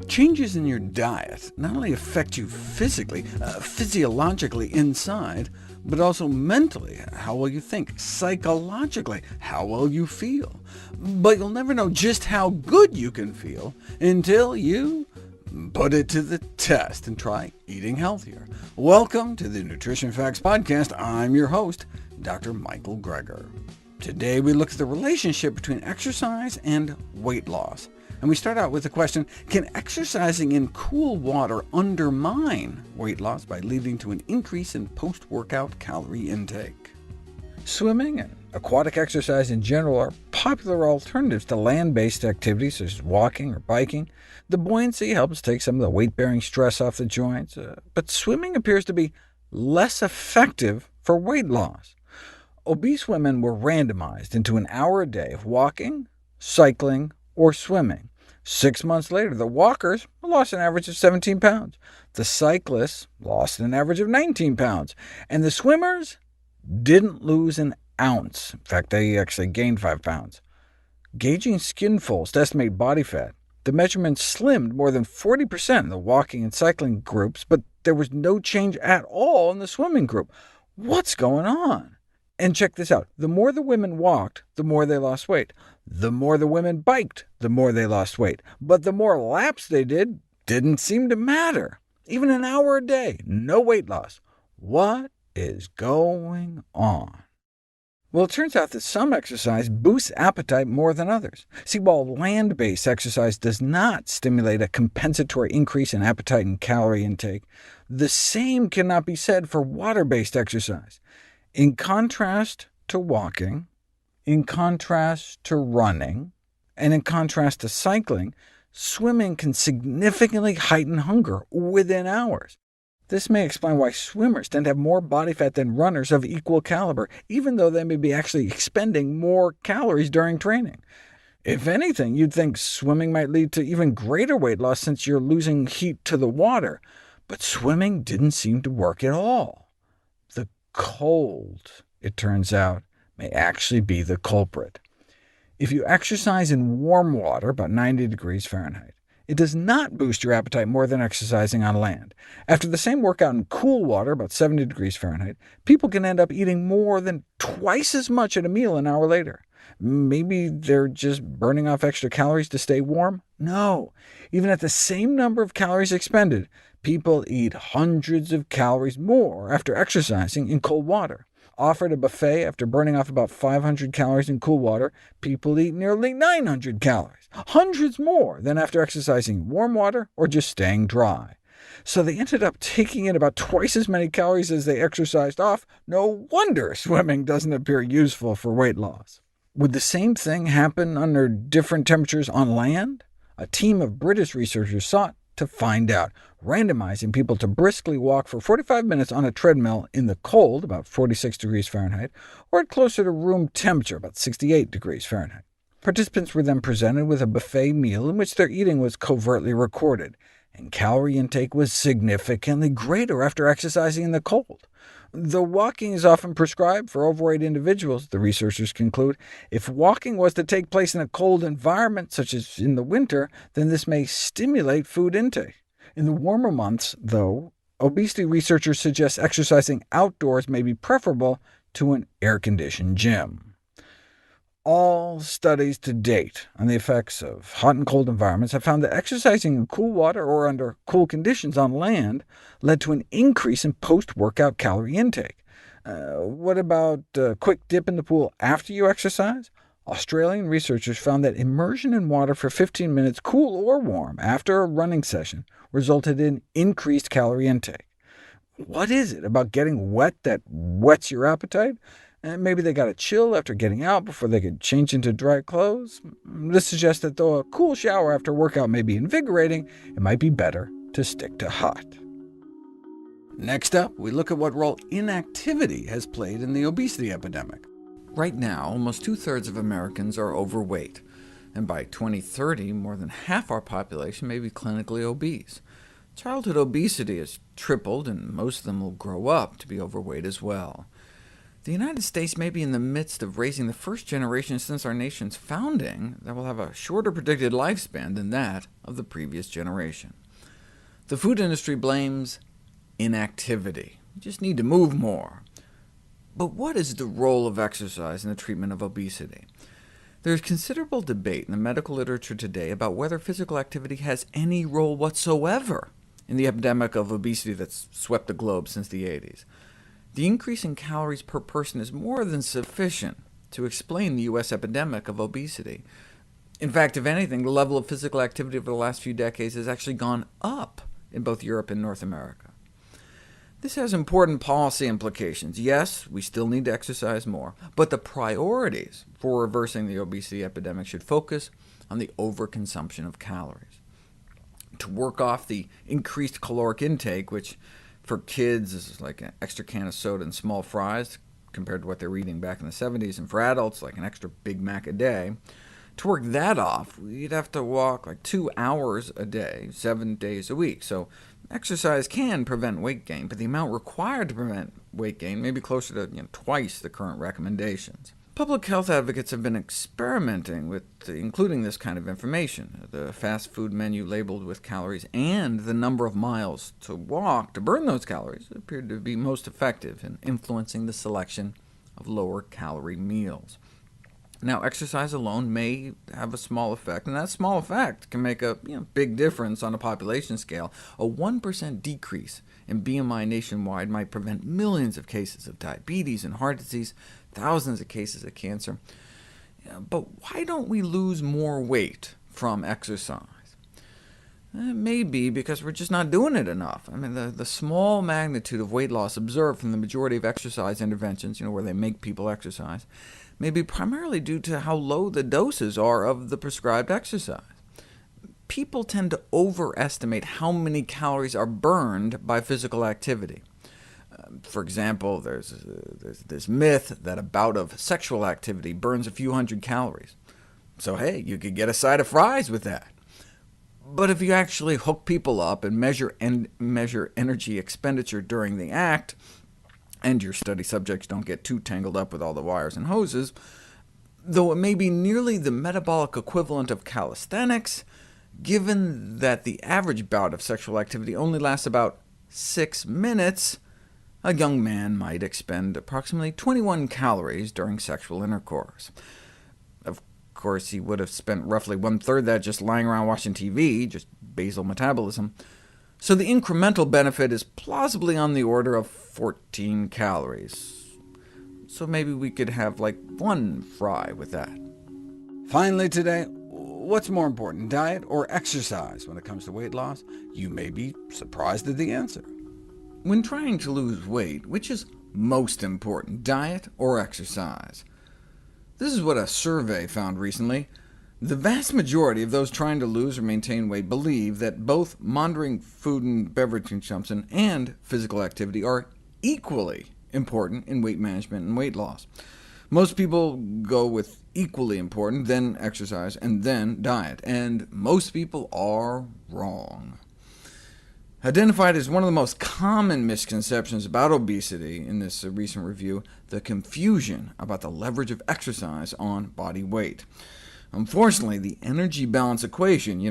Changes in your diet not only affect you physically, physiologically inside, but also mentally, how well you think, psychologically, how well you feel. But you'll never know just how good you can feel until you put it to the test and try eating healthier. Welcome to the Nutrition Facts Podcast. I'm your host, Dr. Michael Greger. Today we look at the relationship between exercise and weight loss. And we start out with the question, can exercising in cool water undermine weight loss by leading to an increase in post-workout calorie intake? Swimming and aquatic exercise in general are popular alternatives to land-based activities such as walking or biking. The buoyancy helps take some of the weight-bearing stress off the joints, but swimming appears to be less effective for weight loss. Obese women were randomized into an hour a day of walking, cycling, or swimming. 6 months later, the walkers lost an average of 17 pounds. The cyclists lost an average of 19 pounds. And the swimmers didn't lose an ounce. In fact, they actually gained 5 pounds. Gauging skin folds to estimate body fat, the measurement slimmed more than 40% in the walking and cycling groups, but there was no change at all in the swimming group. What's going on? And check this out. The more the women walked, the more they lost weight. The more the women biked, the more they lost weight. But the more laps they did didn't seem to matter. Even an hour a day, no weight loss. What is going on? Well, it turns out that some exercise boosts appetite more than others. See, while land-based exercise does not stimulate a compensatory increase in appetite and calorie intake, the same cannot be said for water-based exercise. In contrast to walking, in contrast to running, and in contrast to cycling, swimming can significantly heighten hunger within hours. This may explain why swimmers tend to have more body fat than runners of equal caliber, even though they may be actually expending more calories during training. If anything, you'd think swimming might lead to even greater weight loss since you're losing heat to the water, but swimming didn't seem to work at all. The cold, it turns out, may actually be the culprit. If you exercise in warm water, about 90 degrees Fahrenheit, it does not boost your appetite more than exercising on land. After the same workout in cool water, about 70 degrees Fahrenheit, people can end up eating more than twice as much at a meal an hour later. Maybe they're just burning off extra calories to stay warm? No. Even at the same number of calories expended, people eat hundreds of calories more after exercising in cold water. Offered a buffet after burning off about 500 calories in cool water, people eat nearly 900 calories, hundreds more than after exercising in warm water or just staying dry. So they ended up taking in about twice as many calories as they exercised off. No wonder swimming doesn't appear useful for weight loss. Would the same thing happen under different temperatures on land? A team of British researchers sought to find out, randomizing people to briskly walk for 45 minutes on a treadmill in the cold, about 46 degrees Fahrenheit, or at closer to room temperature, about 68 degrees Fahrenheit. Participants were then presented with a buffet meal in which their eating was covertly recorded, and calorie intake was significantly greater after exercising in the cold. Though walking is often prescribed for overweight individuals, the researchers conclude, if walking was to take place in a cold environment, such as in the winter, then this may stimulate food intake. In the warmer months, though, obesity researchers suggest exercising outdoors may be preferable to an air-conditioned gym. All studies to date on the effects of hot and cold environments have found that exercising in cool water or under cool conditions on land led to an increase in post-workout calorie intake. What about a quick dip in the pool after you exercise? Australian researchers found that immersion in water for 15 minutes, cool or warm, after a running session resulted in increased calorie intake. What is it about getting wet that whets your appetite? Maybe they got a chill after getting out before they could change into dry clothes? This suggests that though a cool shower after workout may be invigorating, it might be better to stick to hot. Next up, we look at what role inactivity has played in the obesity epidemic. Right now, almost two-thirds of Americans are overweight, and by 2030, more than half our population may be clinically obese. Childhood obesity has tripled, and most of them will grow up to be overweight as well. The United States may be in the midst of raising the first generation since our nation's founding that will have a shorter predicted lifespan than that of the previous generation. The food industry blames inactivity. We just need to move more. But what is the role of exercise in the treatment of obesity? There is considerable debate in the medical literature today about whether physical activity has any role whatsoever in the epidemic of obesity that's swept the globe since the 80s. The increase in calories per person is more than sufficient to explain the U.S. epidemic of obesity. In fact, if anything, the level of physical activity over the last few decades has actually gone up in both Europe and North America. This has important policy implications. Yes, we still need to exercise more, but the priorities for reversing the obesity epidemic should focus on the overconsumption of calories. To work off the increased caloric intake, which for kids is like an extra can of soda and small fries, compared to what they were eating back in the 70s, and for adults, like an extra Big Mac a day. To work that off, you'd have to walk like 2 hours a day, 7 days a week. So exercise can prevent weight gain, but the amount required to prevent weight gain may be closer to twice the current recommendations. Public health advocates have been experimenting with including this kind of information. The fast food menu labeled with calories and the number of miles to walk to burn those calories appeared to be most effective in influencing the selection of lower-calorie meals. Now, exercise alone may have a small effect, and that small effect can make a big difference on a population scale. A 1% decrease in BMI nationwide might prevent millions of cases of diabetes and heart disease, thousands of cases of cancer. But why don't we lose more weight from exercise? It may be because we're just not doing it enough. I mean, the small magnitude of weight loss observed from the majority of exercise interventions, where they make people exercise, may be primarily due to how low the doses are of the prescribed exercise. People tend to overestimate how many calories are burned by physical activity. For example, there's this myth that a bout of sexual activity burns a few hundred calories. So hey, you could get a side of fries with that. But if you actually hook people up and measure energy expenditure during the act, and your study subjects don't get too tangled up with all the wires and hoses, though it may be nearly the metabolic equivalent of calisthenics, given that the average bout of sexual activity only lasts about 6 minutes, a young man might expend approximately 21 calories during sexual intercourse. Of course, he would have spent roughly 1/3 that just lying around watching TV, just basal metabolism. So the incremental benefit is plausibly on the order of 14 calories. So maybe we could have like 1 fry with that. Finally today, what's more important, diet or exercise when it comes to weight loss? You may be surprised at the answer. When trying to lose weight, which is most important, diet or exercise? This is what a survey found recently. The vast majority of those trying to lose or maintain weight believe that both monitoring food and beverage consumption and physical activity are equally important in weight management and weight loss. Most people go with equally important, then exercise, and then diet, and most people are wrong. Identified as one of the most common misconceptions about obesity in this recent review, the confusion about the leverage of exercise on body weight. Unfortunately, the energy balance equation,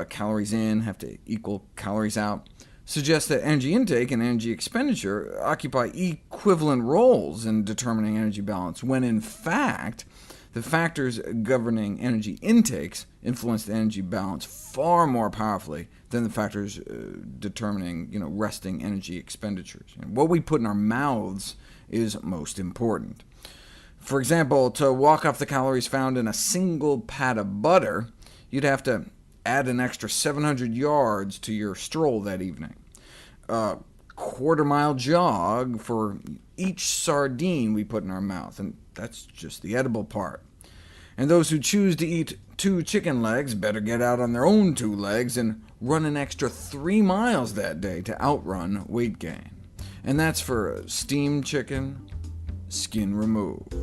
calories in have to equal calories out, suggests that energy intake and energy expenditure occupy equivalent roles in determining energy balance, when in fact, the factors governing energy intakes influence the energy balance far more powerfully than the factors determining resting energy expenditures. What we put in our mouths is most important. For example, to walk off the calories found in a single pat of butter, you'd have to add an extra 700 yards to your stroll that evening. A quarter-mile jog for each sardine we put in our mouth, and that's just the edible part. And those who choose to eat 2 chicken legs better get out on their own 2 legs and run an extra 3 miles that day to outrun weight gain. And that's for steamed chicken, skin removed.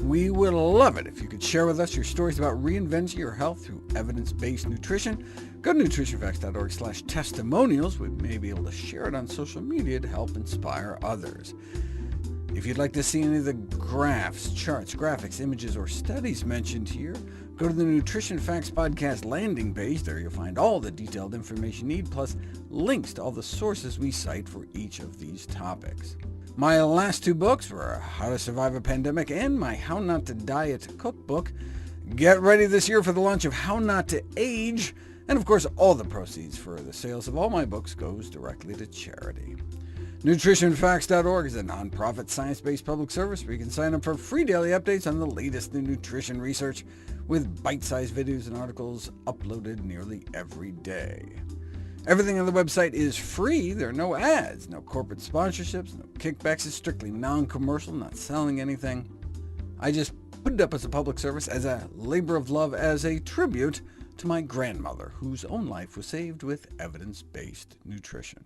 We would love it if you could share with us your stories about reinventing your health through evidence-based nutrition. Go to nutritionfacts.org/testimonials. We may be able to share it on social media to help inspire others. If you'd like to see any of the graphs, charts, graphics, images, or studies mentioned here, go to the Nutrition Facts Podcast landing page. There you'll find all the detailed information you need, plus links to all the sources we cite for each of these topics. My last two books were How to Survive a Pandemic and my How Not to Diet cookbook. Get ready this year for the launch of How Not to Age, and of course all the proceeds for the sales of all my books goes directly to charity. NutritionFacts.org is a non-profit science-based public service where you can sign up for free daily updates on the latest in nutrition research with bite-sized videos and articles uploaded nearly every day. Everything on the website is free. There are no ads, no corporate sponsorships, no kickbacks. It's strictly non-commercial, not selling anything. I just put it up as a public service, as a labor of love, as a tribute to my grandmother, whose own life was saved with evidence-based nutrition.